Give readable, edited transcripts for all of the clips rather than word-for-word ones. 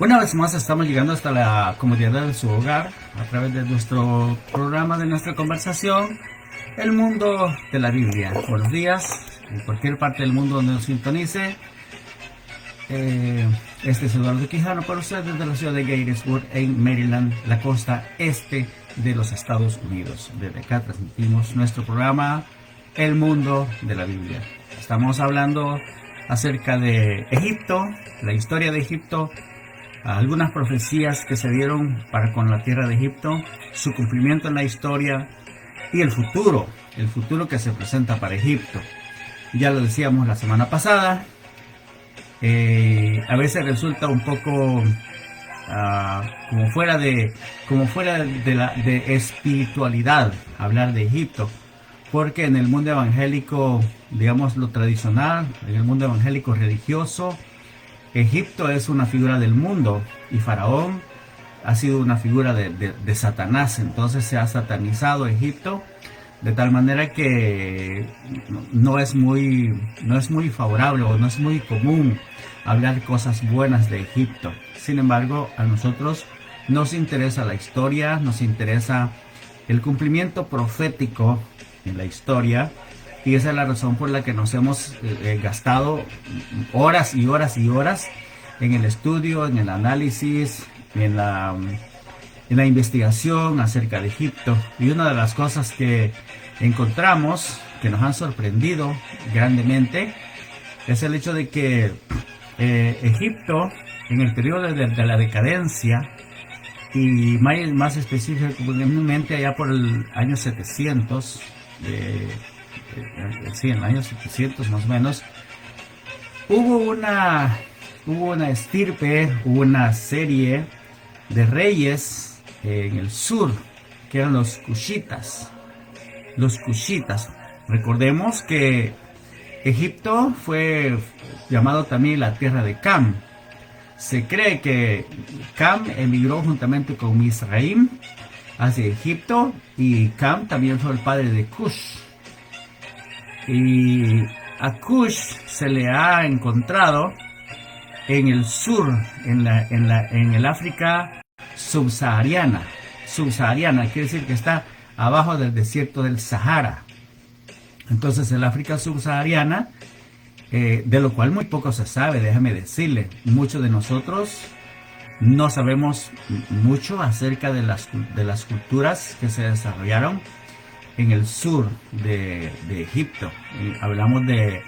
Una vez más estamos llegando hasta la comodidad de su hogar a través de nuestro programa, de nuestra conversación, El Mundo de la Biblia. Buenos días, en cualquier parte del mundo donde nos sintonice. Este es Eduardo Quijano para ustedes desde la ciudad de Gatesburg, en Maryland, la costa este de los Estados Unidos. Desde acá transmitimos nuestro programa El Mundo de la Biblia. Estamos hablando acerca de Egipto, la historia de Egipto, algunas profecías que se dieron para con la tierra de Egipto, su cumplimiento en la historia y el futuro que se presenta para Egipto. Ya lo decíamos la semana pasada, a veces resulta un poco como fuera de espiritualidad hablar de Egipto, porque en el mundo evangélico, digamos lo tradicional, en el mundo evangélico religioso, Egipto es una figura del mundo y Faraón ha sido una figura de Satanás. Entonces se ha satanizado Egipto de tal manera que no es muy favorable o no es muy común hablar cosas buenas de Egipto. Sin embargo, a nosotros nos interesa la historia, nos interesa el cumplimiento profético en la historia. Y esa es la razón por la que nos hemos gastado horas y horas y horas en el estudio, en el análisis, en la investigación acerca de Egipto. Y una de las cosas que encontramos, que nos han sorprendido grandemente, es el hecho de que Egipto, en el periodo de la decadencia, y más específicamente allá por el año 700, sí, en el año 700 más o menos, hubo una estirpe, hubo una serie de reyes en el sur, que eran los cushitas. Los cushitas. Recordemos que Egipto fue llamado también la tierra de Cam. Se cree que Cam emigró juntamente con Misraim hacia Egipto, y Cam también fue el padre de Cush. Y a Cush se le ha encontrado en el sur, en el África subsahariana. Subsahariana quiere decir que está abajo del desierto del Sahara. Entonces el África subsahariana, de lo cual muy poco se sabe, déjame decirle. Muchos de nosotros no sabemos mucho acerca de las culturas que se desarrollaron en el sur de Egipto. Hablamos de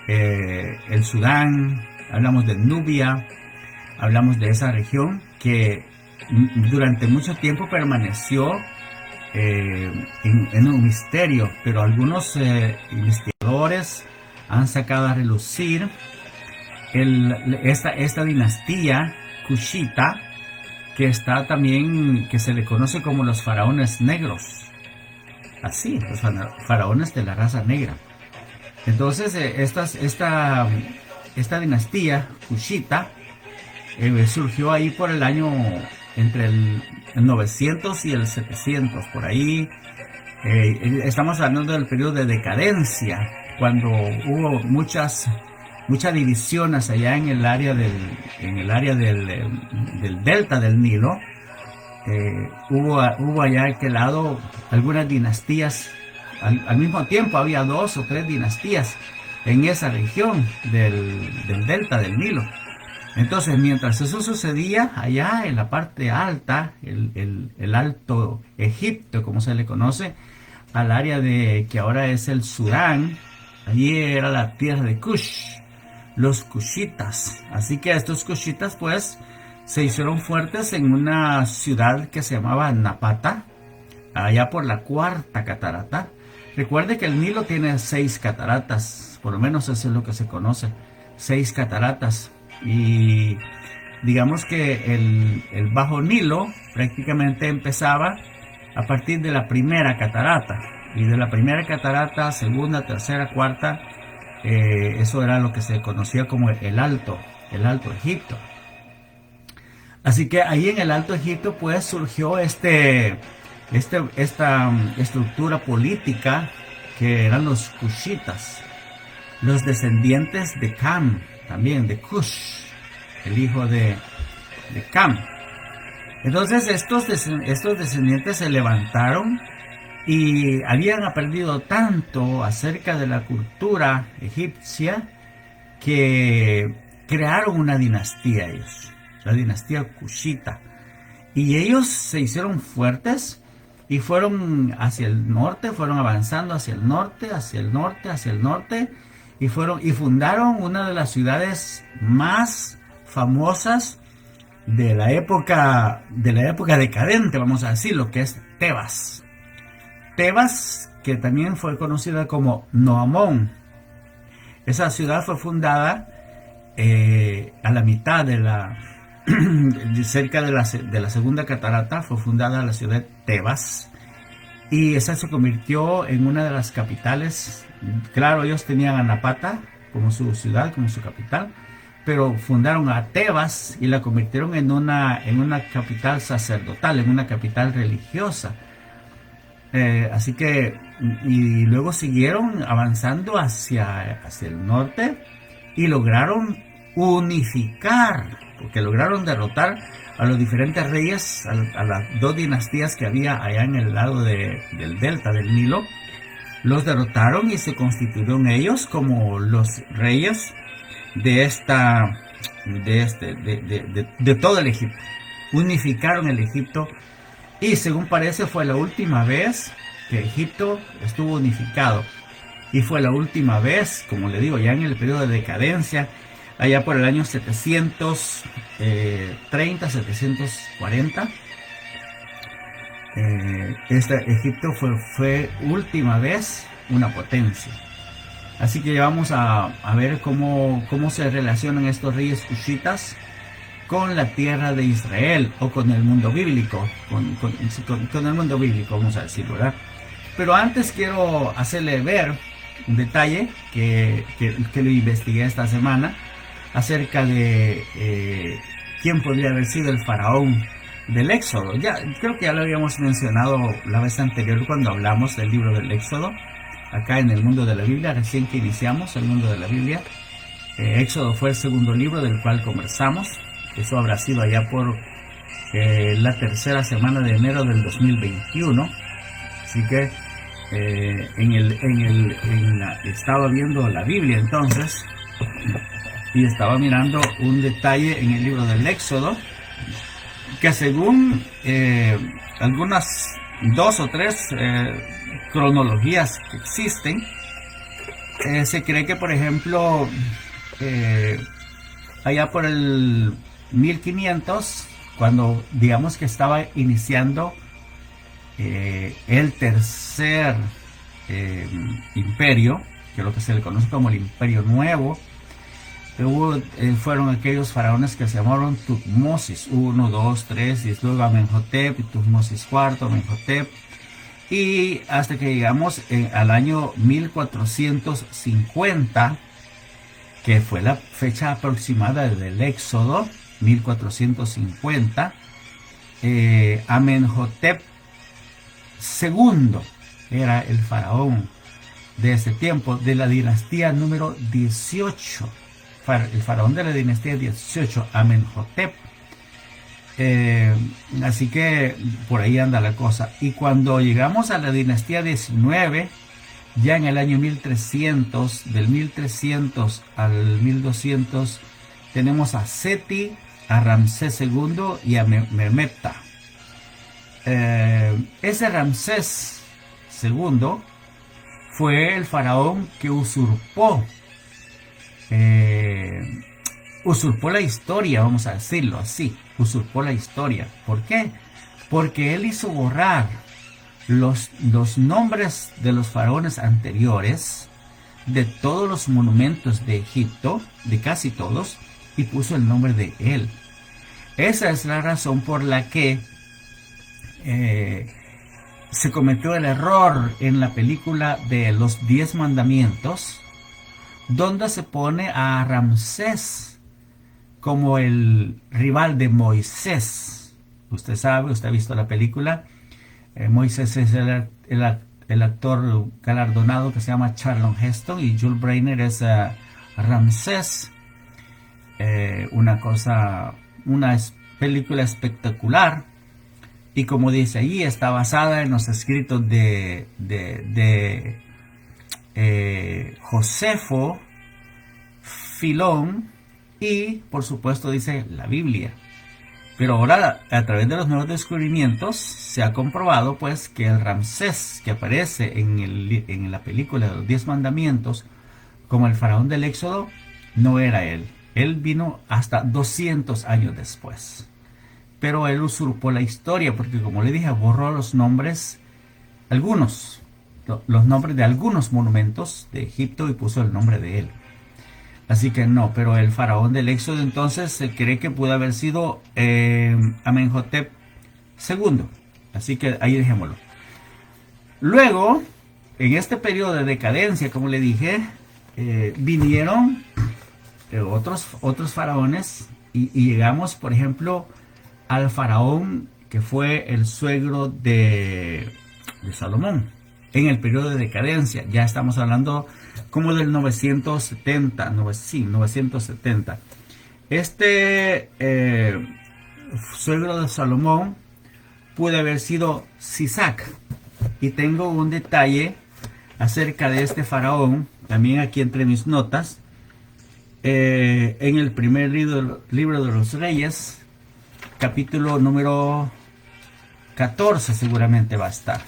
el Sudán, hablamos de Nubia, hablamos de esa región que durante mucho tiempo permaneció en un misterio, pero algunos investigadores han sacado a relucir esta dinastía cushita, que está también, que se le conoce como los faraones negros. Así, los faraones de la raza negra. Entonces, esta dinastía cushita surgió ahí por el año entre el 900 y el 700, por ahí. Estamos hablando del periodo de decadencia, cuando hubo muchas divisiones allá en el área del delta del Nilo. Hubo allá a aquel lado algunas dinastías. Al mismo tiempo había 2 o 3 dinastías en esa región del delta del Nilo. Entonces, mientras eso sucedía allá en la parte alta, el Alto Egipto, como se le conoce, al área de que ahora es el Sudán, allí era la tierra de Cush, los cushitas. Así que estos cushitas pues se hicieron fuertes en una ciudad que se llamaba Napata, allá por la cuarta catarata. Recuerde que el Nilo tiene 6 cataratas, por lo menos eso es lo que se conoce, 6 cataratas. Y digamos que el Bajo Nilo prácticamente empezaba a partir de la primera catarata, y de la primera catarata, segunda, tercera, cuarta, eso era lo que se conocía como el Alto Egipto. Así que ahí en el Alto Egipto pues surgió esta estructura política, que eran los cushitas, los descendientes de Cam, también de Cush, el hijo de de Cam. Entonces estos descendientes se levantaron y habían aprendido tanto acerca de la cultura egipcia que crearon una dinastía ellos, la dinastía Kushita. Y ellos se hicieron fuertes y fueron hacia el norte, fueron avanzando hacia el norte, hacia el norte, hacia el norte, y fundaron una de las ciudades más famosas de la época decadente, vamos a decirlo, que es Tebas. Tebas, que también fue conocida como Noamón. Esa ciudad fue fundada a la mitad de cerca de la segunda catarata. Fue fundada la ciudad de Tebas, y esa se convirtió en una de las capitales. Claro, ellos tenían a Napata como su ciudad, como su capital, pero fundaron a Tebas y la convirtieron en una capital sacerdotal, en una capital religiosa. Así que, y luego siguieron avanzando hacia el norte y lograron unificar, porque lograron derrotar a los diferentes reyes, a las dos dinastías que había allá en el lado del delta del Nilo. Los derrotaron y se constituyeron ellos como los reyes de todo el Egipto. Unificaron el Egipto, y según parece fue la última vez que Egipto estuvo unificado, y fue la última vez, como le digo, ya en el periodo de decadencia, allá por el año 730, 740. Egipto fue última vez una potencia. Así que ya vamos a ver cómo se relacionan estos reyes cushitas con la tierra de Israel, o con el mundo bíblico, con el mundo bíblico, vamos a decir, ¿verdad? Pero antes quiero hacerle ver un detalle que lo investigué esta semana acerca de quién podría haber sido el faraón del Éxodo. Creo que ya lo habíamos mencionado la vez anterior cuando hablamos del libro del Éxodo, acá en el mundo de la Biblia, recién que iniciamos el mundo de la Biblia. Éxodo fue el segundo libro del cual conversamos. Eso habrá sido allá por la tercera semana de enero del 2021. Así que estaba viendo la Biblia entonces, y estaba mirando un detalle en el libro del Éxodo, que según algunas 2 o 3 cronologías que existen, se cree que, por ejemplo, allá por el 1500, cuando digamos que estaba iniciando el tercer imperio, que es lo que se le conoce como el Imperio Nuevo, fueron aquellos faraones que se llamaron Tutmosis 1, 2, 3, y luego Amenhotep, y Tutmosis IV, Amenhotep, y hasta que llegamos al año 1450, que fue la fecha aproximada del Éxodo, 1450. Amenhotep II era el faraón de ese tiempo, de la dinastía número 18. El faraón de la dinastía 18, Amenhotep. Así que por ahí anda la cosa. Y cuando llegamos a la dinastía 19, ya en el año 1300, del 1300 al 1200, tenemos a Seti, a Ramsés II y a Merneptah. Ese Ramsés II fue el faraón que usurpó la historia, vamos a decirlo así, usurpó la historia. ¿Por qué? Porque él hizo borrar los nombres de los faraones anteriores de todos los monumentos de Egipto, de casi todos, y puso el nombre de él. Esa es la razón por la que se cometió el error en la película de los 10 mandamientos, donde se pone a Ramsés como el rival de Moisés. Usted sabe, usted ha visto la película. Moisés es el actor galardonado que se llama Charlton Heston, y Jules Briner es Ramsés. Una película espectacular. Y como dice allí, está basada en los escritos de Josefo, Filón y, por supuesto, dice la Biblia. Pero ahora, a través de los nuevos descubrimientos, se ha comprobado pues que el Ramsés que aparece en la película de los 10 mandamientos como el faraón del Éxodo, no era él. Él vino hasta 200 años después. Pero él usurpó la historia porque, como le dije, borró los nombres, los nombres de algunos monumentos de Egipto y puso el nombre de él. Así que no, pero el faraón del Éxodo entonces se cree que pudo haber sido Amenhotep II. Así que ahí dejémoslo. Luego, en este periodo de decadencia, como le dije, vinieron otros faraones y llegamos, por ejemplo, al faraón que fue el suegro de Salomón. En el periodo de decadencia, ya estamos hablando como del 970, 970. Este suegro de Salomón puede haber sido Sisac. Y tengo un detalle acerca de este faraón, también aquí entre mis notas, en el primer libro de los Reyes, capítulo número 14 seguramente va a estar.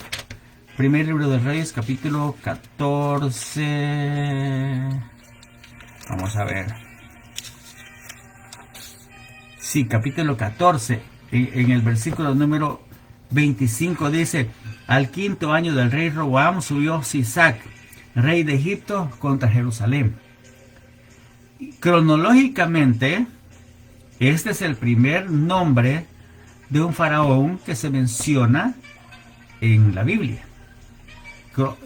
Primer libro de Reyes, capítulo 14. Vamos a ver. Sí, capítulo 14. En el versículo número 25 dice: al quinto año del rey Roboam subió Sisac, rey de Egipto, contra Jerusalén. Cronológicamente, este es el primer nombre de un faraón que se menciona en la Biblia.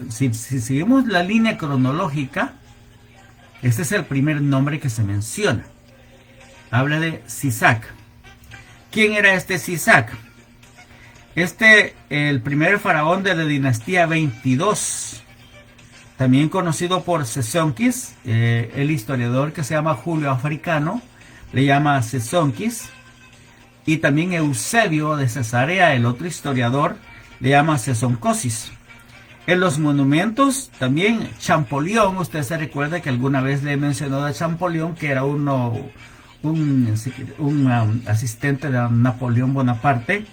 Si seguimos la línea cronológica, este es el primer nombre que se menciona. Habla de Sisac. ¿Quién era este Sisac? El primer faraón de la dinastía 22, también conocido por Sesonquis, el historiador que se llama Julio Africano, le llama Sesonquis, y también Eusebio de Cesarea, el otro historiador, le llama Sesoncosis. En los monumentos también Champollion, usted se recuerda que alguna vez le he mencionado a Champollion, que era un asistente de Napoleón Bonaparte.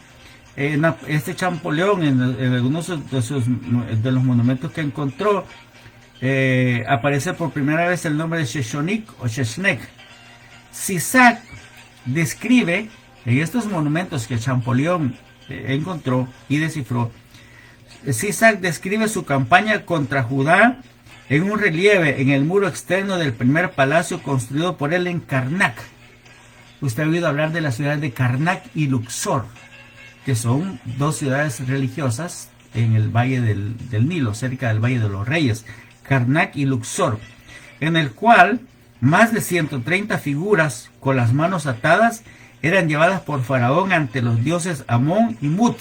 Este Champollion, en algunos de los monumentos que encontró, aparece por primera vez el nombre de Shechonik o Sheshnek. Sisac describe en estos monumentos que Champollion encontró y descifró. Sisac describe su campaña contra Judá en un relieve en el muro externo del primer palacio construido por él en Karnak. Usted ha oído hablar de las ciudades de Karnak y Luxor, que son dos ciudades religiosas en el valle del Nilo, cerca del Valle de los Reyes, Karnak y Luxor, en el cual más de 130 figuras con las manos atadas eran llevadas por Faraón ante los dioses Amón y Mut.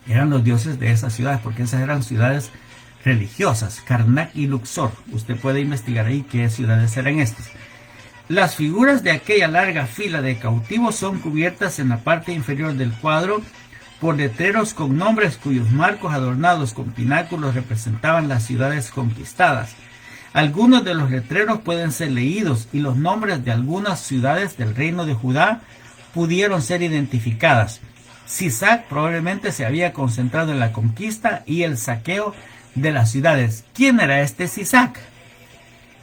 Eran los dioses de esas ciudades, porque esas eran ciudades religiosas, Karnak y Luxor. Usted puede investigar ahí qué ciudades eran estas. Las figuras de aquella larga fila de cautivos son cubiertas en la parte inferior del cuadro por letreros con nombres cuyos marcos adornados con pináculos representaban las ciudades conquistadas. Algunos de los letreros pueden ser leídos y los nombres de algunas ciudades del reino de Judá pudieron ser identificadas. Sisac probablemente se había concentrado en la conquista y el saqueo de las ciudades. ¿Quién era este Sisac?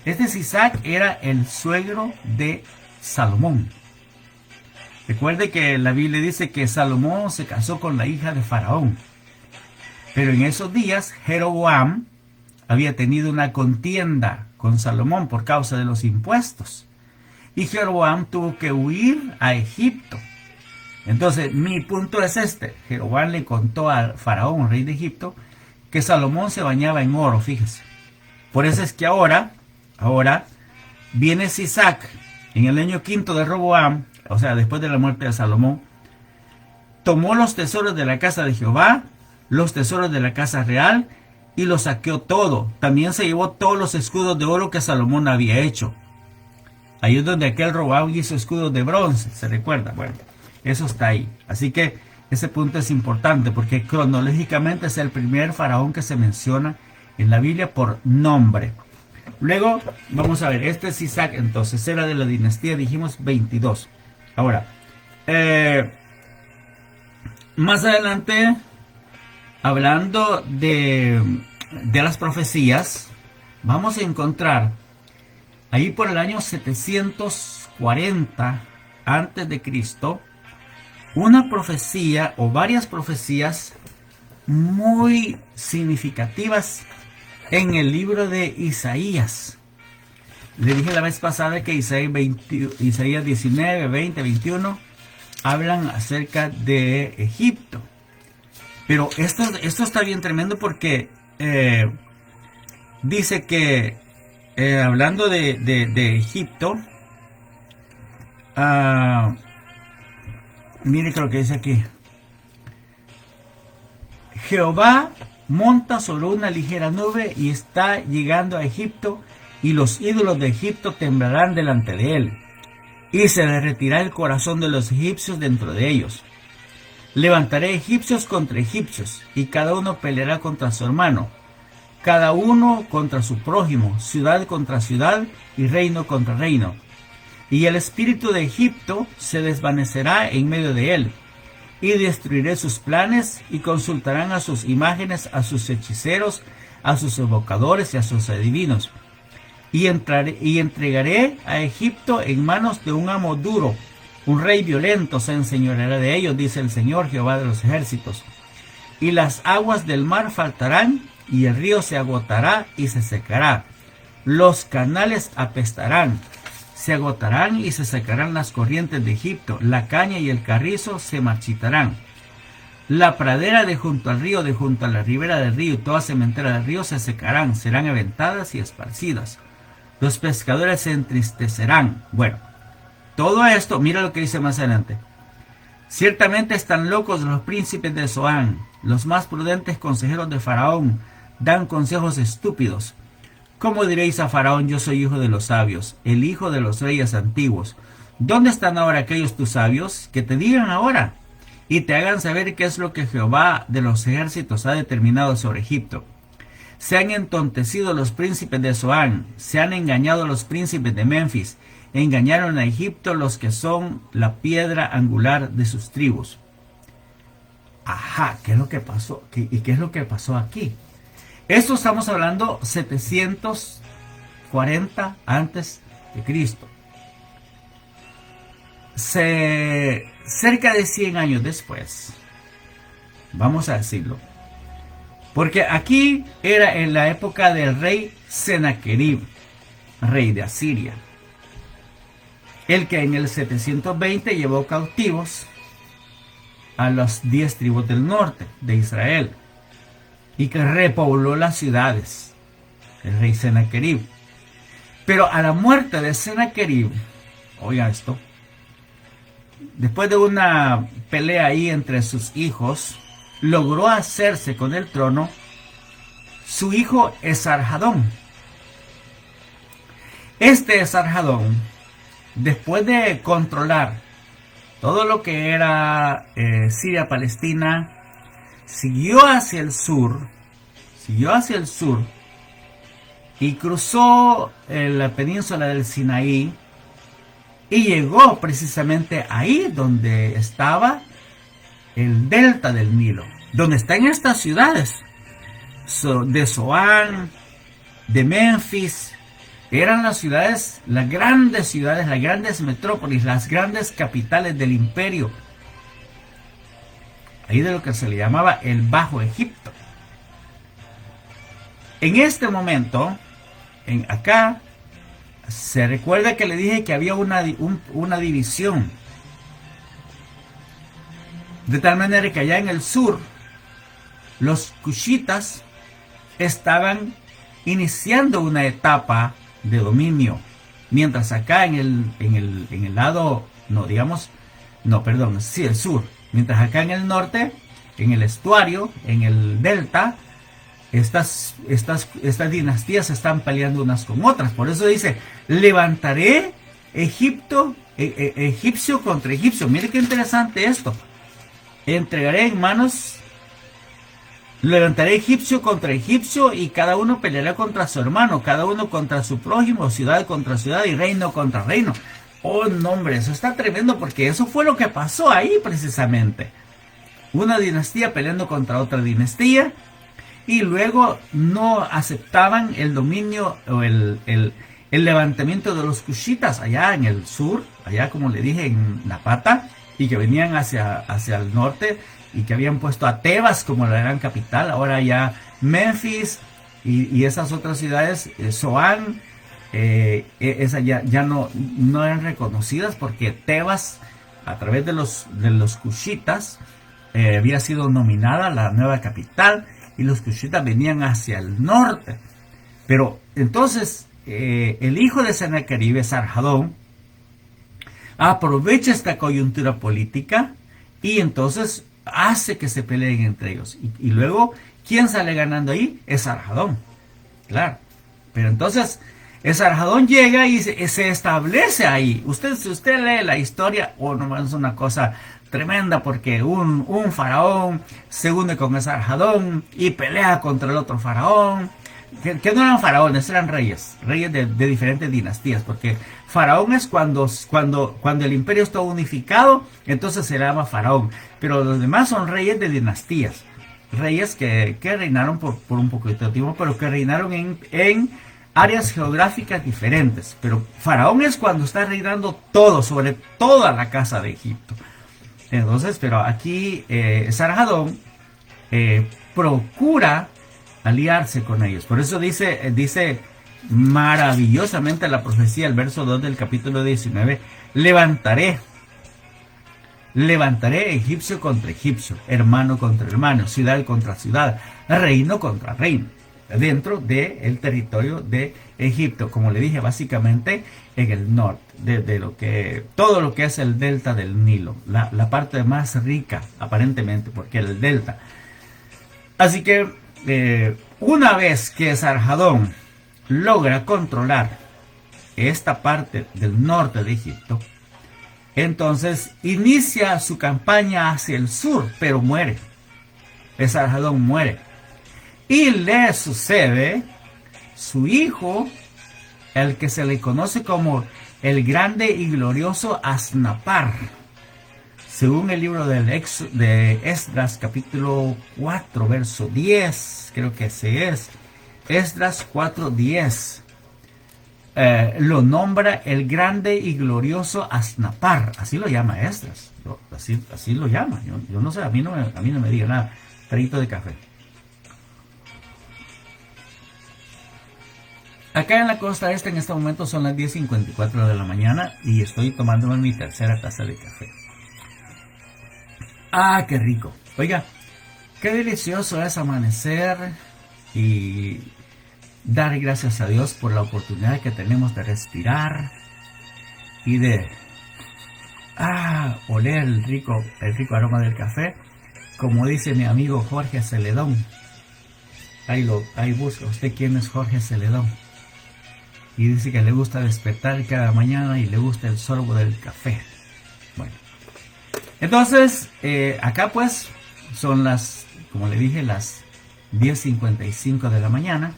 Este Sisac era el suegro de Salomón. Recuerde que la Biblia dice que Salomón se casó con la hija de Faraón. Pero en esos días Jeroboam había tenido una contienda con Salomón por causa de los impuestos. Y Jeroboam tuvo que huir a Egipto. Entonces, mi punto es este. Jeroboam le contó al faraón, rey de Egipto, que Salomón se bañaba en oro, fíjese. Por eso es que ahora viene Sisac en el año quinto de Roboam, o sea, después de la muerte de Salomón, tomó los tesoros de la casa de Jehová, los tesoros de la casa real, y lo saqueó todo. También se llevó todos los escudos de oro que Salomón había hecho. Ahí es donde aquel Roboam hizo escudos de bronce, ¿se recuerda? Bueno, Eso está ahí. Así que ese punto es importante porque cronológicamente es el primer faraón que se menciona en la Biblia por nombre. Luego, vamos a ver, este es Isaac, entonces era de la dinastía, dijimos 22. Ahora, más adelante, hablando de las profecías, vamos a encontrar ahí por el año 740 antes de Cristo una profecía o varias profecías muy significativas en el libro de Isaías. Le dije la vez pasada que Isaías 19, 20, 21 hablan acerca de Egipto. Pero esto está bien tremendo porque dice que hablando de Egipto, mire lo que dice aquí. Jehová monta sobre una ligera nube y está llegando a Egipto, y los ídolos de Egipto temblarán delante de él, y se derretirá el corazón de los egipcios dentro de ellos. Levantaré egipcios contra egipcios, y cada uno peleará contra su hermano, cada uno contra su prójimo, ciudad contra ciudad, y reino contra reino. Y el espíritu de Egipto se desvanecerá en medio de él, y destruiré sus planes, y consultarán a sus imágenes, a sus hechiceros, a sus evocadores y a sus adivinos. Y entregaré a Egipto en manos de un amo duro, un rey violento se enseñoreará de ellos, dice el Señor Jehová de los ejércitos. Y las aguas del mar faltarán, y el río se agotará y se secará. Los canales apestarán, se agotarán y se secarán las corrientes de Egipto. La caña y el carrizo se marchitarán. La pradera de junto al río, de junto a la ribera del río, y toda sementera del río se secarán, serán aventadas y esparcidas. Los pescadores se entristecerán. Bueno, todo esto, mira lo que dice más adelante. Ciertamente están locos los príncipes de Zoán, los más prudentes consejeros de Faraón, dan consejos estúpidos. ¿Cómo diréis a Faraón, yo soy hijo de los sabios, el hijo de los reyes antiguos? ¿Dónde están ahora aquellos tus sabios? Que te digan ahora, y te hagan saber qué es lo que Jehová de los ejércitos ha determinado sobre Egipto. Se han entontecido los príncipes de Zoán, se han engañado los príncipes de Memphis, engañaron a Egipto los que son la piedra angular de sus tribus. Ajá, ¿qué es lo que pasó? ¿Y qué es lo que pasó aquí? Esto estamos hablando 740 antes de Cristo. Cerca de 100 años después, vamos a decirlo, porque aquí era en la época del rey Sennacherib, rey de Asiria, el que en el 720 llevó cautivos a las 10 tribus del norte de Israel y que repobló las ciudades, el rey Sennacherib. Pero a la muerte de Sennacherib, oigan esto, después de una pelea ahí entre sus hijos, logró hacerse con el trono su hijo Esarhadón. Este Esarhadón, después de controlar todo lo que era Siria-Palestina, siguió hacia el sur y cruzó la península del Sinaí y llegó precisamente ahí donde estaba el delta del Nilo, donde están estas ciudades de Zoán, de Memphis. Eran las ciudades, las grandes metrópolis, las grandes capitales del imperio, ahí de lo que se le llamaba el Bajo Egipto. En este momento, acá, se recuerda que le dije que había una división, de tal manera que allá en el sur, los cushitas estaban iniciando una etapa de dominio, mientras acá en el lado, el sur, mientras acá en el norte, en el estuario, en el delta, estas dinastías se están peleando unas con otras. Por eso dice, levantaré Egipto egipcio contra egipcio. Mire qué interesante esto. Entregaré en manos, levantaré egipcio contra egipcio y cada uno peleará contra su hermano, cada uno contra su prójimo, ciudad contra ciudad y reino contra reino. Oh, no, hombre, eso está tremendo porque eso fue lo que pasó ahí precisamente. Una dinastía peleando contra otra dinastía y luego no aceptaban el dominio o el levantamiento de los cushitas allá en el sur, allá como le dije en Napata, y que venían hacia el norte y que habían puesto a Tebas como la gran capital, ahora ya Memphis y esas otras ciudades, Zoán, esas ya no eran reconocidas porque Tebas a través de los cushitas había sido nominada la nueva capital y los cushitas venían hacia el norte. Pero entonces el hijo de Sennacherib, Esarhadón, aprovecha esta coyuntura política y entonces hace que se peleen entre ellos. Y luego, ¿quién sale ganando ahí? Esarhadón. Claro. Pero entonces, Esarhadón llega y se establece ahí. Si usted lee la historia, no es una cosa tremenda porque un faraón se une con Esarhadón y pelea contra el otro faraón. Que no eran faraones, eran reyes de diferentes dinastías, porque faraón es cuando el imperio está unificado, entonces se llama faraón, pero los demás son reyes de dinastías, reyes que reinaron por un poquito de tiempo, pero que reinaron en áreas geográficas diferentes. Pero faraón es cuando está reinando todo, sobre toda la casa de Egipto. Entonces, pero aquí Esarhadón procura aliarse con ellos. Por eso dice maravillosamente la profecía, el verso 2 del capítulo 19, levantaré egipcio contra egipcio, hermano contra hermano, ciudad contra ciudad, reino contra reino, dentro del territorio de Egipto, como le dije, básicamente en el norte, todo lo que es el delta del Nilo, la parte más rica, aparentemente, porque era el delta. Así que una vez que Esarhadón logra controlar esta parte del norte de Egipto, entonces inicia su campaña hacia el sur, pero muere. Esarhadón muere. Y le sucede su hijo, el que se le conoce como el grande y glorioso Asnapar. Según el libro de Esdras, capítulo 4, verso 10, creo que ese es, Esdras 4:10, lo nombra el grande y glorioso Asnapar, así lo llama Esdras, así lo llama, yo no sé, a mí no me diga nada. Traguito de café. Acá en la costa este en este momento son las 10:54 de la mañana y estoy tomándome mi tercera taza de café. ¡Ah, qué rico! Oiga, qué delicioso es amanecer y dar gracias a Dios por la oportunidad que tenemos de respirar y de oler el rico aroma del café, como dice mi amigo Jorge Celedón. Ahí busca usted quién es Jorge Celedón. Y dice que le gusta despertar cada mañana y le gusta el sorbo del café. Bueno. Entonces, acá pues son como le dije, las 10:55 de la mañana.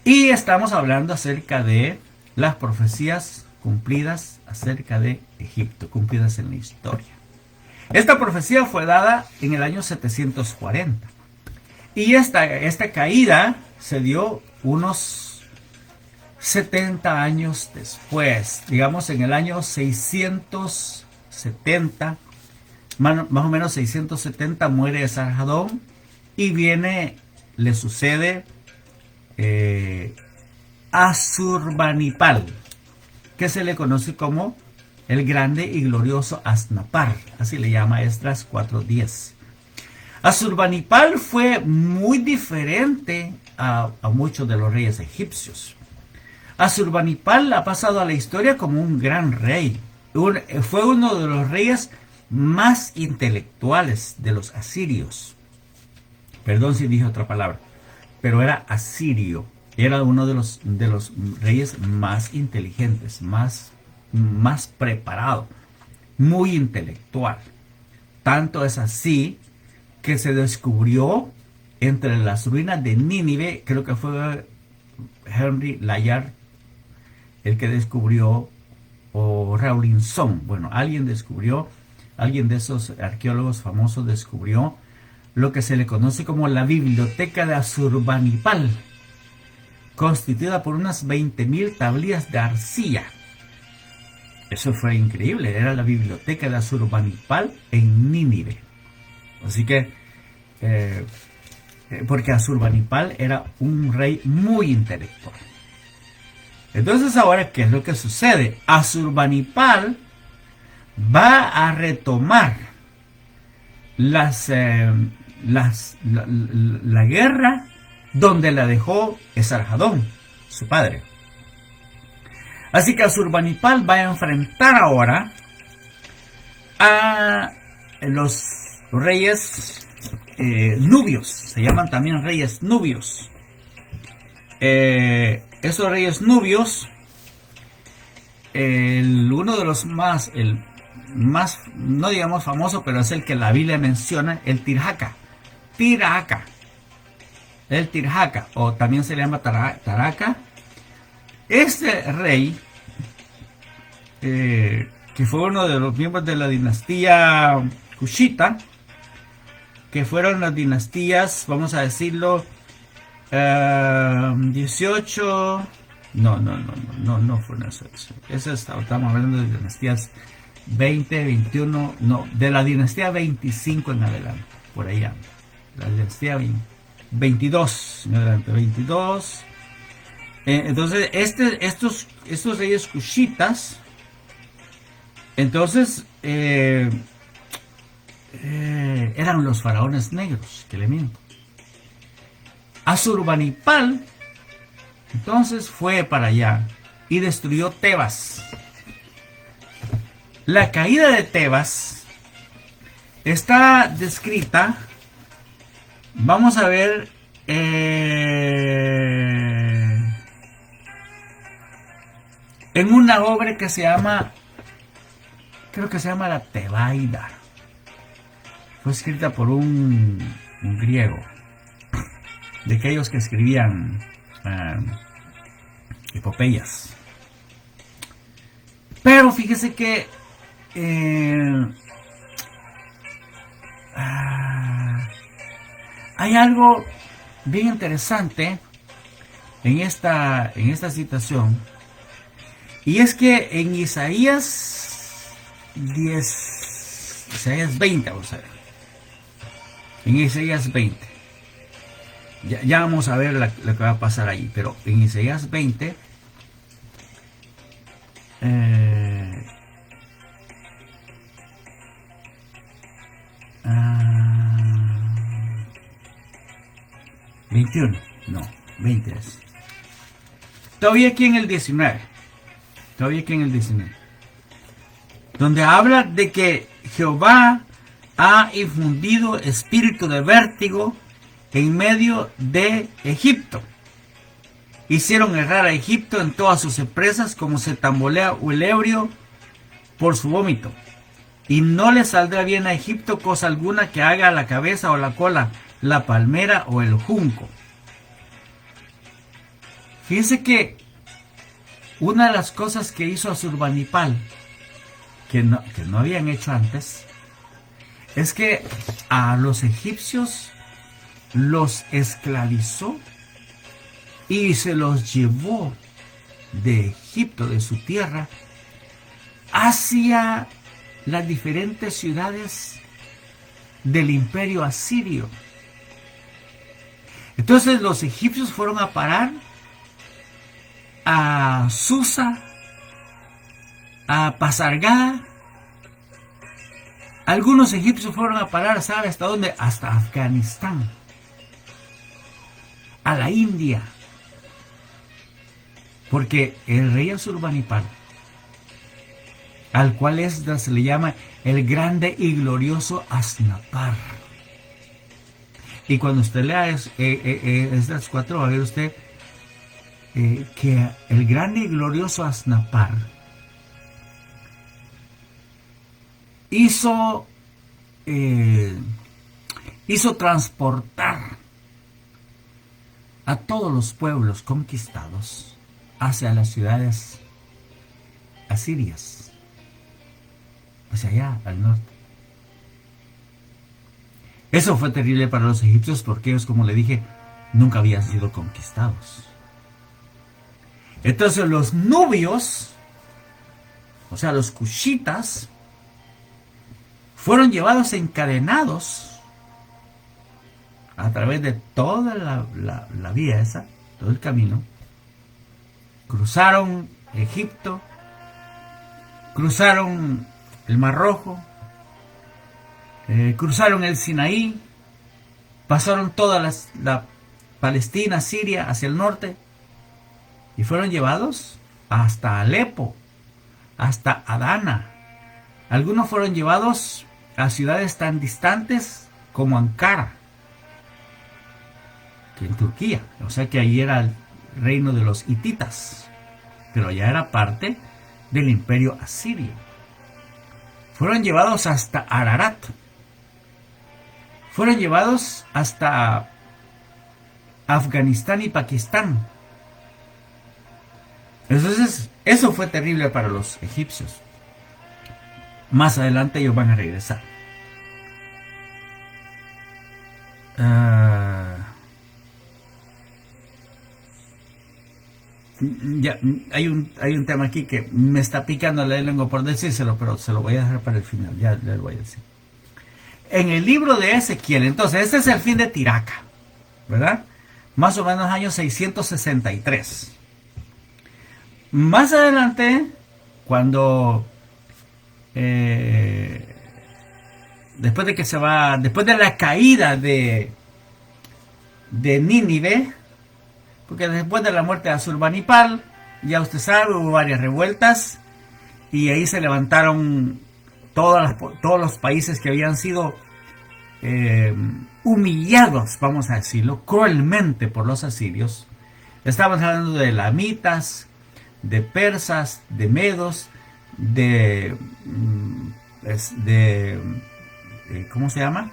Y estamos hablando acerca de las profecías cumplidas acerca de Egipto, cumplidas en la historia. Esta profecía fue dada en el año 740. Y esta caída se dio unos 70 años después, digamos en el año 670, más o menos 670 muere Esarhadón y le sucede Asurbanipal, que se le conoce como el grande y glorioso Asnapar, así le llama Esdras 4:10. Asurbanipal fue muy diferente a muchos de los reyes egipcios. Asurbanipal ha pasado a la historia como un gran rey. Fue uno de los reyes más intelectuales de los asirios. Perdón si dije otra palabra, pero era asirio. Era uno de los reyes más inteligentes, más más preparado, muy intelectual. Tanto es así que se descubrió entre las ruinas de Nínive, creo que fue Henry Layard el que descubrió, o Rawlinson, bueno, alguien de esos arqueólogos famosos descubrió lo que se le conoce como la biblioteca de Asurbanipal, constituida por unas 20.000 tablillas de arcilla. Eso fue increíble, era la biblioteca de Asurbanipal en Nínive. Así que, porque Asurbanipal era un rey muy intelectual. Entonces ahora, ¿qué es lo que sucede? Asurbanipal va a retomar la guerra donde la dejó Esarhadón, su padre. Así que Asurbanipal va a enfrentar ahora a los reyes nubios, se llaman también reyes nubios. Esos reyes nubios, uno de los más, no digamos famoso, pero es el que la Biblia menciona, el Tirhaka, o también se le llama Taraka. Este rey, que fue uno de los miembros de la dinastía Kushita, que fueron las dinastías, vamos a decirlo, 18, no fueron eso estamos hablando de dinastías 20, 21, no, de la dinastía 25 en adelante, por allá, la dinastía 22 en adelante, 22. Entonces estos reyes kushitas, entonces eran los faraones negros, que le miento. Asurbanipal entonces fue para allá y destruyó Tebas. La caída de Tebas está descrita, vamos a ver, en una obra que se llama, creo que se llama la Tebaida. Fue escrita por un griego, de aquellos que escribían epopeyas. Pero fíjese que hay algo bien interesante en esta situación, y es que en Isaías 20, vamos a ver, en Isaías 20, ya vamos a ver lo que va a pasar ahí, pero en Isaías 20, 21, no, 20 es. Todavía aquí en el 19, donde habla de que Jehová ha infundido espíritu de vértigo en medio de Egipto. Hicieron errar a Egipto en todas sus empresas, como se tambolea el ebrio por su vómito. Y no le saldrá bien a Egipto cosa alguna que haga la cabeza o la cola, la palmera o el junco. Fíjense que una de las cosas que hizo Asurbanipal, que no habían hecho antes, es que a los egipcios los esclavizó y se los llevó de Egipto, de su tierra, hacia las diferentes ciudades del imperio asirio. Entonces los egipcios fueron a parar a Susa, a Pasargada. Algunos egipcios fueron a parar, ¿sabe hasta dónde? Hasta Afganistán, a la India, porque el rey Asurbanipal, al cual se le llama el grande y glorioso Asnapar. Y cuando usted lea estas cuatro, va a ver usted que el grande y glorioso Asnapar hizo, hizo transportar a todos los pueblos conquistados hacia las ciudades asirias, hacia allá, al norte. Eso fue terrible para los egipcios porque ellos, como le dije, nunca habían sido conquistados. Entonces los nubios, o sea, los cushitas, fueron llevados encadenados a través de toda la vía esa, todo el camino. Cruzaron Egipto, cruzaron el Mar Rojo, cruzaron el Sinaí, pasaron toda la Palestina, Siria, hacia el norte, y fueron llevados hasta Alepo, hasta Adana. Algunos fueron llevados a ciudades tan distantes como Ankara, que en Turquía, o sea que ahí era el reino de los hititas, pero allá era parte del imperio asirio. Fueron llevados hasta Ararat, fueron llevados hasta Afganistán y Pakistán. Entonces, eso fue terrible para los egipcios. Más adelante ellos van a regresar. Ya, hay un tema aquí que me está picando la lengua por decírselo, pero se lo voy a dejar para el final, ya les voy a decir. En el libro de Ezequiel, entonces, este es el fin de Tiraca, ¿verdad? Más o menos año 663. Más adelante, cuando después de la caída de Nínive, porque después de la muerte de Asurbanipal, ya usted sabe, hubo varias revueltas y ahí se levantaron todos los países que habían sido humillados, vamos a decirlo, cruelmente por los asirios. Estamos hablando de elamitas, de persas, de medos, ¿cómo se llama?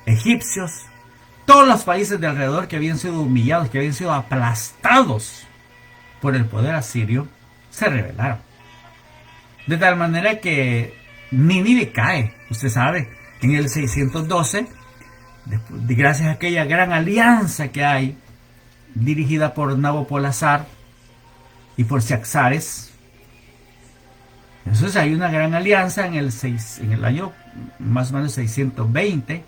Egipcios. Todos los países de alrededor que habían sido humillados, que habían sido aplastados por el poder asirio, se rebelaron. De tal manera que Nínive cae, usted sabe, en el 612, gracias a aquella gran alianza que hay, dirigida por Nabopolassar y por Ciaxares. Entonces hay una gran alianza en el año más o menos 620.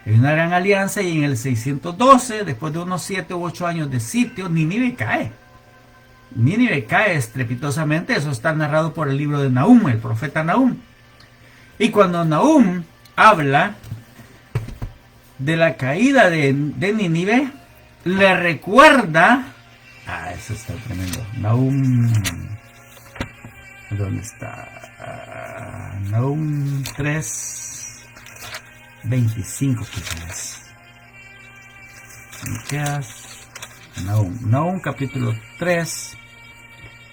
Hay una gran alianza y en el 612, después de unos 7 u 8 años de sitio, Nínive cae. Nínive cae estrepitosamente. Eso está narrado por el libro de Nahum, el profeta Nahum. Y cuando Nahum habla de la caída de Nínive, le recuerda... eso está tremendo. Nahum... ¿Dónde está? Nahum 3, 25 quizás. Nahum capítulo 3,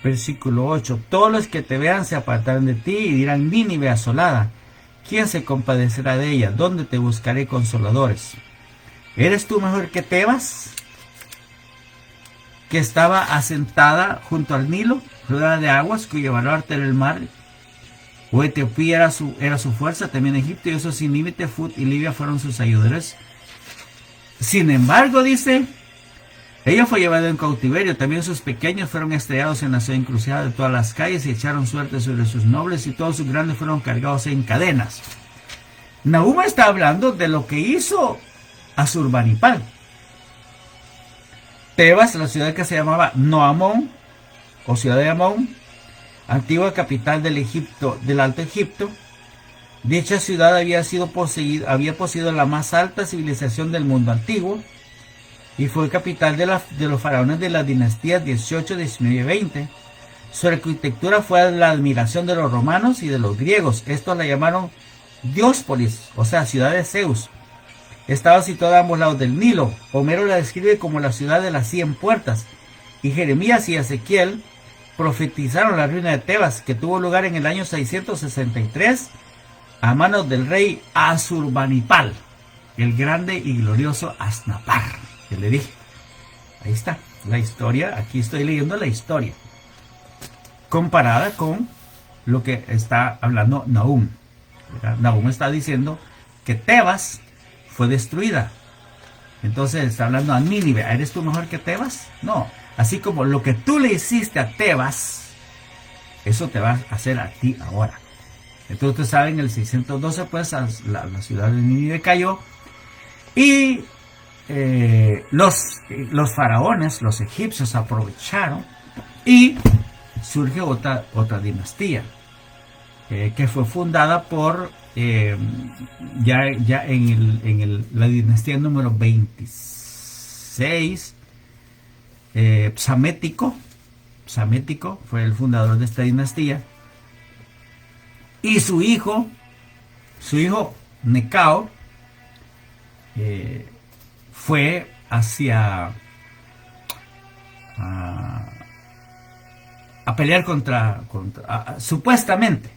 versículo 8. Todos los que te vean se apartarán de ti y dirán: Nínive asolada, ¿quién se compadecerá de ella? ¿Dónde te buscaré consoladores? ¿Eres tú mejor que Tebas, que estaba asentada junto al Nilo, rodeada de aguas, cuyo baluarte era el mar? ¿O Etiopía era su fuerza? También Egipto y esos Nínive, Tefut y Libia fueron sus ayudadores. Sin embargo, dice, ella fue llevada en cautiverio, también sus pequeños fueron estrellados en la ciudad encrucijada de todas las calles y echaron suerte sobre sus nobles y todos sus grandes fueron cargados en cadenas. Nahum está hablando de lo que hizo Asurbanipal. Tebas, la ciudad que se llamaba Noamón, o ciudad de Amón, antigua capital del Egipto, del Alto Egipto. Dicha ciudad había poseído la más alta civilización del mundo antiguo y fue capital de los faraones de las dinastías 18, 19 y 20. Su arquitectura fue la admiración de los romanos y de los griegos. Estos la llamaron Diospolis, o sea, ciudad de Zeus. Estaba situada a ambos lados del Nilo. Homero la describe como la ciudad de las 100 puertas. Y Jeremías y Ezequiel profetizaron la ruina de Tebas, que tuvo lugar en el año 663 a manos del rey Asurbanipal, el grande y glorioso Asnapar, que le dije. Ahí está la historia, aquí estoy leyendo la historia, comparada con lo que está hablando Nahum. Nahum está diciendo que Tebas fue destruida. Entonces está hablando a Nínive. ¿Eres tú mejor que Tebas? No. Así como lo que tú le hiciste a Tebas, eso te va a hacer a ti ahora. Entonces ustedes saben, en el 612 pues la ciudad de Nínive cayó. Y los faraones, los egipcios aprovecharon. Y surgió otra dinastía. Que fue fundada por ya en la dinastía número 26, Psamético fue el fundador de esta dinastía, y su hijo Necao fue hacia a pelear contra supuestamente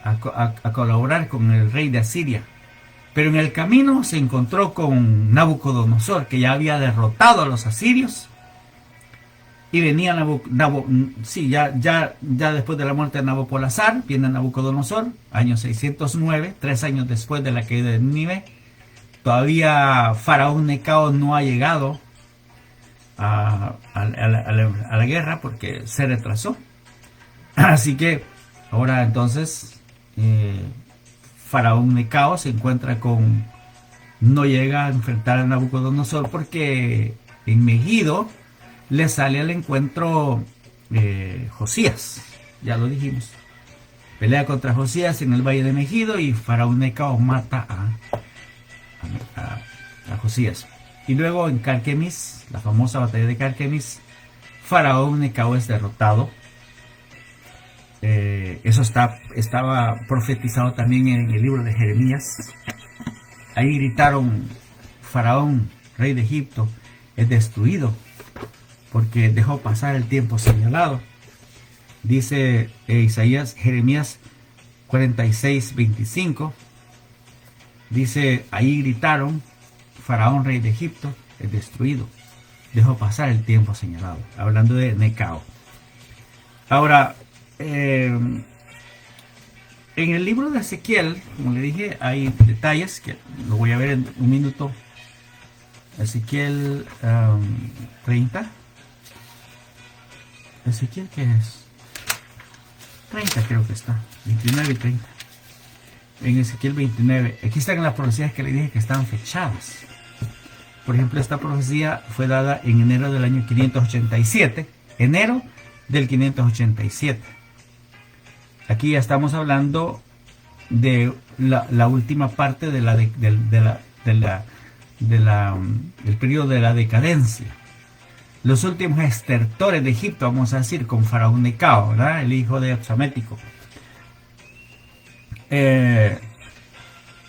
a colaborar con el rey de Asiria, pero en el camino se encontró con Nabucodonosor, que ya había derrotado a los asirios, y venía ya después de la muerte de Nabopolassar viene Nabucodonosor, año 609, 3 años después de la caída de Nínive. Todavía Faraón Necao no ha llegado a la guerra porque se retrasó. Así que ahora entonces Faraón Necao se encuentra no llega a enfrentar a Nabucodonosor, porque en Megido le sale al encuentro Josías, ya lo dijimos, pelea contra Josías en el valle de Megido, y Faraón Necao mata a Josías. Y luego en Carquemis, la famosa batalla de Carquemis, Faraón Necao es derrotado. Eso estaba profetizado también en el libro de Jeremías. Ahí gritaron: Faraón, rey de Egipto, es destruido porque dejó pasar el tiempo señalado. Dice Jeremías 46:25. Dice, ahí gritaron: Faraón, rey de Egipto, es destruido, dejó pasar el tiempo señalado. Hablando de Necao. Ahora, en el libro de Ezequiel, como le dije, hay detalles que lo voy a ver en un minuto. Ezequiel 30. Ezequiel, ¿qué es? 30 creo que está. 29 y 30. En Ezequiel 29. Aquí están las profecías que le dije que están fechadas. Por ejemplo, esta profecía fue dada en enero del año 587. Enero del 587. Aquí ya estamos hablando de la última parte del periodo de la decadencia. Los últimos estertores de Egipto, vamos a decir, con Faraón Necao, ¿verdad? El hijo de Psamético.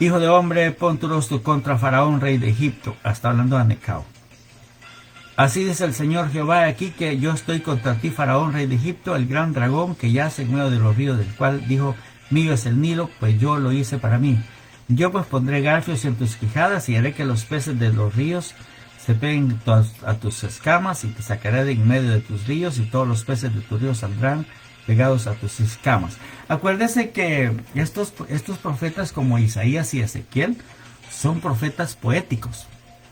Hijo de hombre, pon tu rostro contra Faraón, rey de Egipto. Hasta hablando de Necao. Así dice el Señor Jehová: aquí que yo estoy contra ti, Faraón, rey de Egipto, el gran dragón que yace en medio de los ríos, del cual dijo: mío es el Nilo, pues yo lo hice para mí. Yo pues pondré garfios en tus quijadas, y haré que los peces de los ríos se peguen a tus escamas, y te sacaré de en medio de tus ríos, y todos los peces de tus ríos saldrán pegados a tus escamas. Acuérdese que estos profetas como Isaías y Ezequiel son profetas poéticos.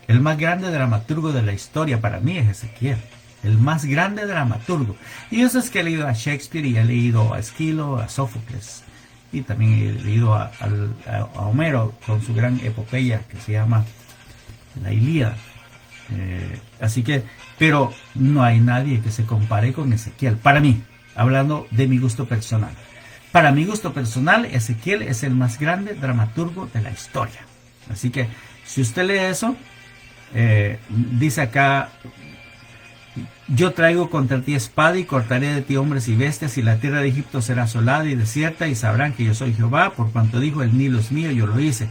El más grande dramaturgo de la historia para mí es Ezequiel, el más grande dramaturgo. Y eso es que he leído a Shakespeare, y he leído a Esquilo, a Sófocles, y también he leído a Homero con su gran epopeya que se llama la Ilíada. Así que, pero no hay nadie que se compare con Ezequiel, para mí, hablando de mi gusto personal. Para mi gusto personal, Ezequiel es el más grande dramaturgo de la historia. Así que, si usted lee eso, dice acá: yo traigo contra ti espada, y cortaré de ti hombres y bestias, y la tierra de Egipto será asolada y desierta, y sabrán que yo soy Jehová, por cuanto dijo: el Nilo es mío, yo lo hice.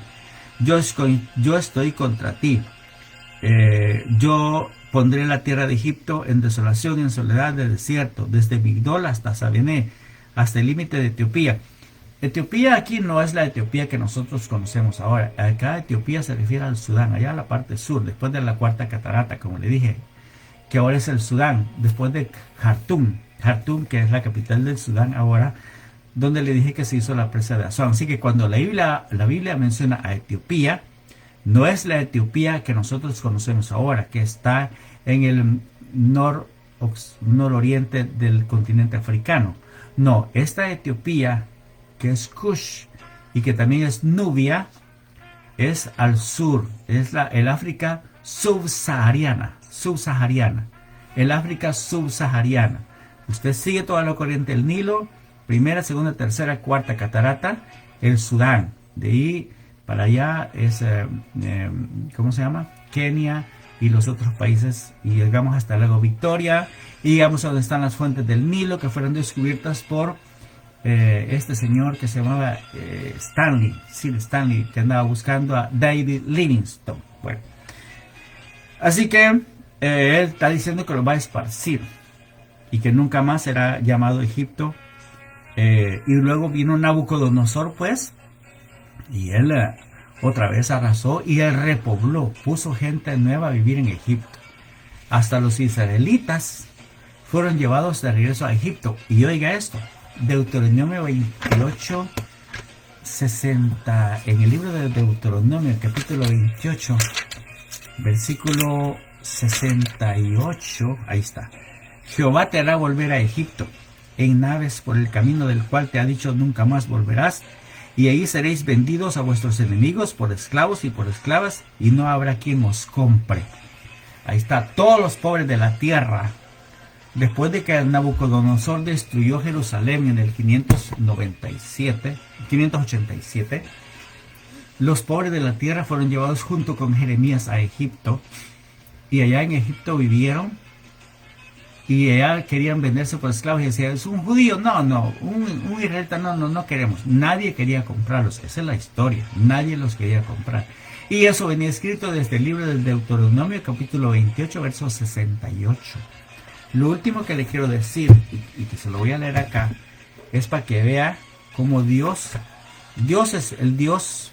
Yo estoy contra ti, Faraón, rey de Egipto, el gran dragón que yace en medio de los ríos, del cual dijo: mío es el Nilo, pues yo lo hice. Yo pues pondré garfios en tus quijadas, y haré que los peces de los ríos se peguen a tus escamas. Yo pondré la tierra de Egipto en desolación y en soledad de desierto, desde Migdol hasta Sabené, hasta el límite de Etiopía. Etiopía aquí no es la Etiopía que nosotros conocemos ahora. Acá Etiopía se refiere al Sudán, allá a la parte sur, después de la cuarta catarata, como le dije, que ahora es el Sudán, después de Jartum, que es la capital del Sudán ahora, donde le dije que se hizo la presa de Aswan. Así que cuando la Biblia menciona a Etiopía, no es la Etiopía que nosotros conocemos ahora, que está en el nororiente del continente africano. No, esta Etiopía, que es Kush y que también es Nubia, es al sur, es el África subsahariana, el África subsahariana. Usted sigue toda la corriente del Nilo, primera, segunda, tercera, cuarta catarata, el Sudán, de ahí para allá es, ¿cómo se llama? Kenia y los otros países, y llegamos hasta el lago Victoria, y llegamos a donde están las fuentes del Nilo, que fueron descubiertas por este señor que se llamaba Stanley, que andaba buscando a David Livingstone. Bueno, así que él está diciendo que lo va a esparcir y que nunca más será llamado Egipto. Y luego vino Nabucodonosor, pues, y él otra vez arrasó y él repobló, puso gente nueva a vivir en Egipto. Hasta los israelitas fueron llevados de regreso a Egipto. Y oiga esto, Deuteronomio 28, 60, en el libro de Deuteronomio, capítulo 28, versículo 68, ahí está. Jehová te hará volver a Egipto en naves por el camino del cual te ha dicho nunca más volverás, y ahí seréis vendidos a vuestros enemigos por esclavos y por esclavas, y no habrá quien os compre. Ahí está, todos los pobres de la tierra. Después de que Nabucodonosor destruyó Jerusalén en el 587, los pobres de la tierra fueron llevados junto con Jeremías a Egipto, y allá en Egipto vivieron, y allá querían venderse por esclavos, y decían, es un judío, un israelita, no queremos. Nadie quería comprarlos, esa es la historia, nadie los quería comprar. Y eso venía escrito desde el libro del Deuteronomio, capítulo 28, verso 68. Lo último que le quiero decir, y que se lo voy a leer acá, es para que vea cómo Dios es el Dios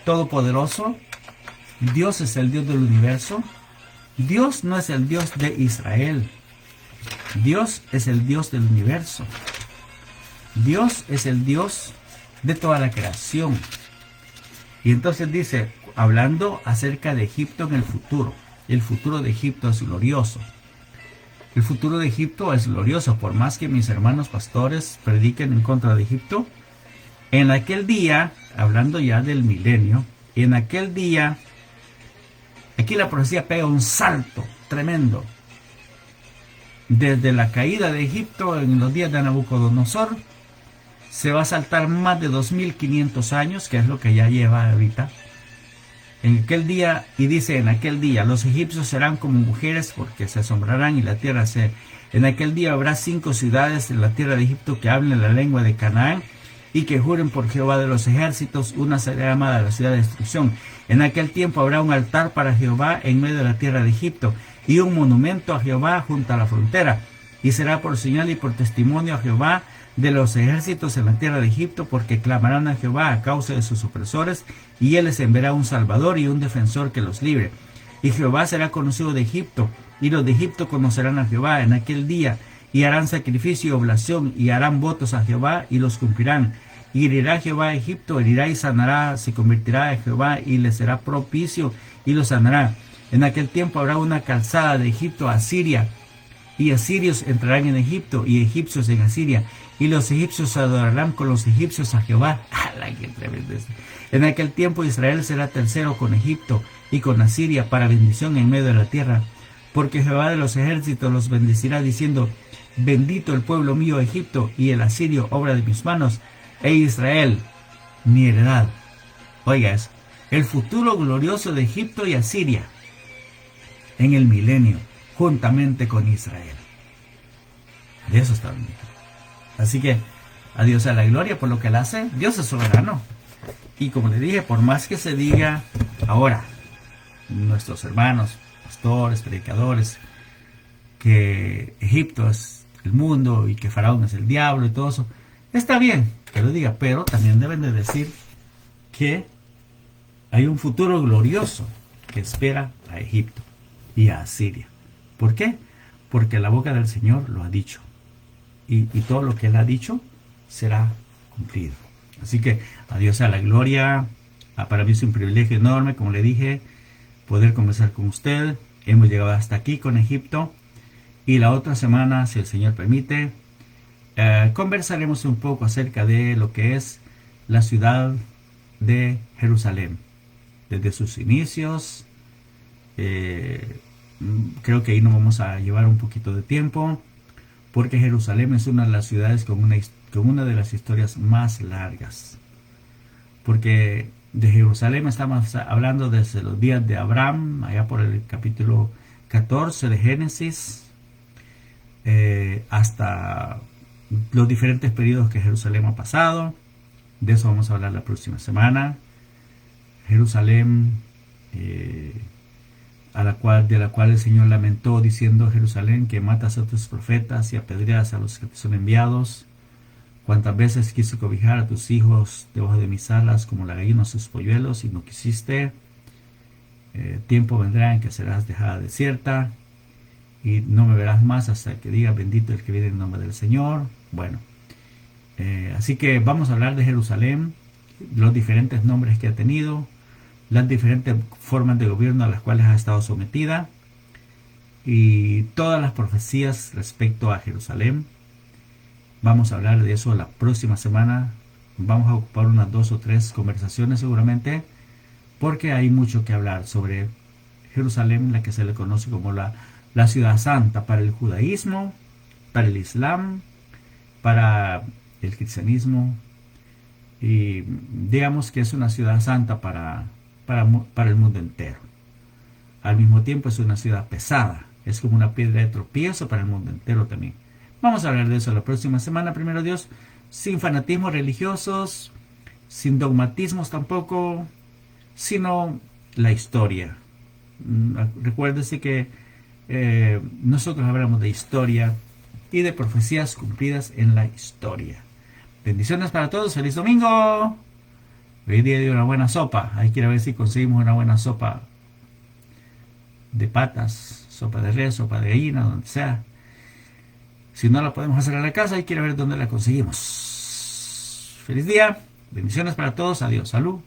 todopoderoso, Dios es el Dios del universo. Dios no es el Dios de Israel, Dios es el Dios del universo. Dios es el Dios de toda la creación. Y entonces dice, hablando acerca de Egipto en el futuro de Egipto es glorioso. El futuro de Egipto es glorioso, por más que mis hermanos pastores prediquen en contra de Egipto. En aquel día, hablando ya del milenio, en aquel día, aquí la profecía pega un salto tremendo. Desde la caída de Egipto en los días de Nabucodonosor, se va a saltar más de 2500 años, que es lo que ya lleva ahorita. En aquel día, y dice en aquel día, los egipcios serán como mujeres porque se asombrarán y la tierra se... En aquel día habrá 5 ciudades en la tierra de Egipto que hablen la lengua de Canaán y que juren por Jehová de los ejércitos, una será llamada la ciudad de destrucción. En aquel tiempo habrá un altar para Jehová en medio de la tierra de Egipto y un monumento a Jehová junto a la frontera, y será por señal y por testimonio a Jehová de los ejércitos en la tierra de Egipto, porque clamarán a Jehová a causa de sus opresores, y él les enviará un salvador y un defensor que los libre. Y Jehová será conocido de Egipto, y los de Egipto conocerán a Jehová en aquel día, y harán sacrificio y oblación, y harán votos a Jehová, y los cumplirán. Y herirá Jehová a Egipto, herirá y sanará, se convertirá a Jehová, y le será propicio, y lo sanará. En aquel tiempo habrá una calzada de Egipto a Asiria, y asirios entrarán en Egipto, y egipcios en Asiria, y los egipcios adorarán con los egipcios a Jehová. ¡Hala, qué tremendo es! En aquel tiempo Israel será tercero con Egipto y con Asiria para bendición en medio de la tierra, porque Jehová de los ejércitos los bendecirá diciendo, bendito el pueblo mío Egipto y el asirio obra de mis manos, e Israel mi heredad. Oiga eso, el futuro glorioso de Egipto y Asiria en el milenio, juntamente con Israel. De eso está hablando. Así que a Dios a la gloria por lo que él hace. Dios es soberano. Y como le dije, por más que se diga ahora, nuestros hermanos pastores, predicadores, que Egipto es el mundo y que Faraón es el diablo y todo eso. Está bien que lo diga, pero también deben de decir que hay un futuro glorioso que espera a Egipto y a Asiria. ¿Por qué? Porque la boca del Señor lo ha dicho. Y todo lo que Él ha dicho será cumplido. Así que a Dios sea la gloria. Para mí es un privilegio enorme, como le dije, poder conversar con usted. Hemos llegado hasta aquí con Egipto. Y la otra semana, si el Señor permite, conversaremos un poco acerca de lo que es la ciudad de Jerusalén. Desde sus inicios, creo que ahí nos vamos a llevar un poquito de tiempo, porque Jerusalén es una de las ciudades con una de las historias más largas. Porque de Jerusalén estamos hablando desde los días de Abraham, allá por el capítulo 14 de Génesis, hasta los diferentes periodos que Jerusalén ha pasado. De eso vamos a hablar la próxima semana. Jerusalén, de la cual el Señor lamentó, diciendo: Jerusalén, que matas a tus profetas y apedreas a los que te son enviados. Cuántas veces quise cobijar a tus hijos debajo de mis alas, como la gallina a sus polluelos, y no quisiste. Tiempo vendrá en que serás dejada desierta, y no me verás más hasta que diga: bendito el que viene en nombre del Señor. Bueno, así que vamos a hablar de Jerusalén, los diferentes nombres que ha tenido, las diferentes formas de gobierno a las cuales ha estado sometida, y todas las profecías respecto a Jerusalén. Vamos a hablar de eso la próxima semana. Vamos a ocupar unas 2 o 3 conversaciones seguramente, porque hay mucho que hablar sobre Jerusalén, la que se le conoce como la ciudad santa para el judaísmo, para el islam, para el cristianismo, y digamos que es una ciudad santa para el mundo entero. Al mismo tiempo es una ciudad pesada, es como una piedra de tropiezo para el mundo entero también. Vamos a hablar de eso la próxima semana, primero Dios, sin fanatismos religiosos, sin dogmatismos tampoco, sino la historia. Recuérdese que nosotros hablamos de historia y de profecías cumplidas en la historia. Bendiciones para todos, feliz domingo. Hoy día de una buena sopa. Hay que ir a ver si conseguimos una buena sopa de patas, sopa de res, sopa de gallina, donde sea. Si no la podemos hacer en la casa, hay que ir a ver dónde la conseguimos. Feliz día, bendiciones para todos, adiós, salud.